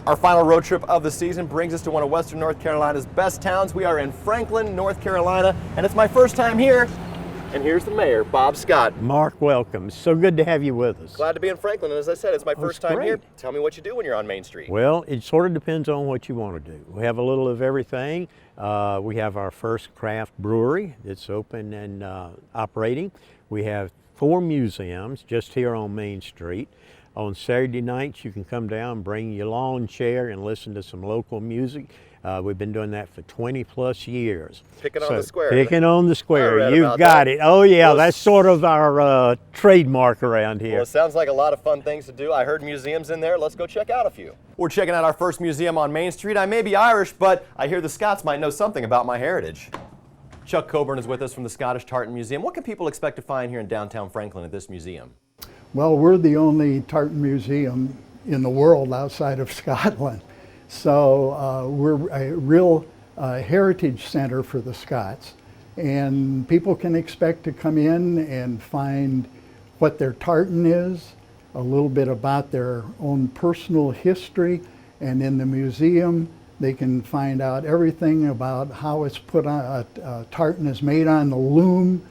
Our final road trip of the season brings us to one of Western North Carolina's best towns. We are in Franklin, North Carolina, and it's my first time here. And here's the mayor, Bob Scott. Mark, welcome. So good to have you with us. Glad to be in Franklin, and as I said, it's my first time great. here. Tell me what you do when you're on Main Street. Well, it sort of depends on what you want to do. We have a little of everything. We have our first craft brewery that's open and operating. We have 4 museums just here on Main Street. On Saturday nights, you can come down, bring your lawn chair, and listen to some local music. We've been doing that for 20 plus years. Picking on the square. Picking on the square. You've got that. it. Oh yeah, Well, that's sort of our trademark around here. Well, it sounds like a lot of fun things to do. I heard museums in there. Let's go check out a few. We're checking out our first museum on Main Street. I may be Irish, but I hear the Scots might know something about my heritage. Chuck Coburn is with us from the Scottish Tartan Museum. What can people expect to find here in downtown Franklin at this museum? Well, we're the only tartan museum in the world outside of Scotland. So we're a real heritage center for the Scots. And people can expect to come in and find what their tartan is, a little bit about their own personal history, and in the museum they can find out everything about how it's put on, tartan is made on the loom,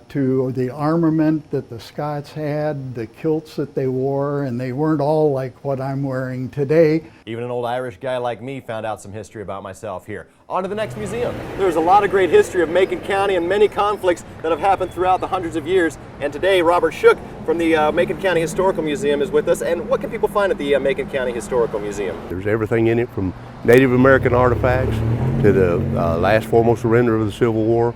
to the armament that the Scots had, the kilts that they wore, and they weren't all like what I'm wearing today. Even an old Irish guy like me found out some history about myself here. On to the next museum. There's a lot of great history of Macon County and many conflicts that have happened throughout the hundreds of years. And today, Robert Shook from the Macon County Historical Museum is with us. And what can people find at the Macon County Historical Museum? There's everything in it from Native American artifacts to the last formal surrender of the Civil War,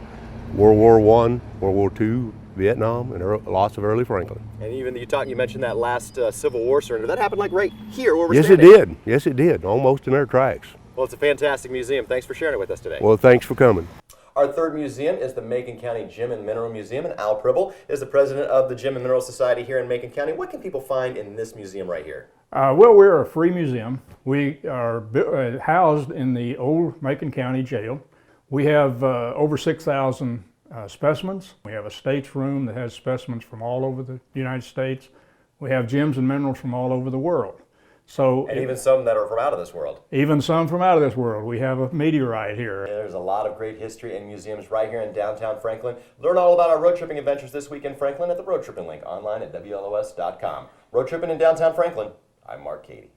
World War I, World War II, Vietnam, and lots of early Franklin. And even you mentioned that last Civil War surrender. That happened like right here where we're Yes, standing. it did. Yes, it did. Almost in our tracks. Well, it's a fantastic museum. Thanks for sharing it with us today. Well, thanks for coming. Our third museum is the Macon County Gem and Mineral Museum, and Al Pribble is the president of the Gem and Mineral Society here in Macon County. What can people find in this museum right here? Well, we're a free museum. We are housed in the old Macon County Jail. We have over 6,000 specimens. We have a states room that has specimens from all over the United States. We have gems and minerals from all over the world. So, And even some that are from out of this world. Even some from out of this world. We have a meteorite here. There's a lot of great history and museums right here in downtown Franklin. Learn all about our road tripping adventures this week in Franklin at the Road Tripping link online at WLOS.com. Road tripping in downtown Franklin, I'm Mark Cady.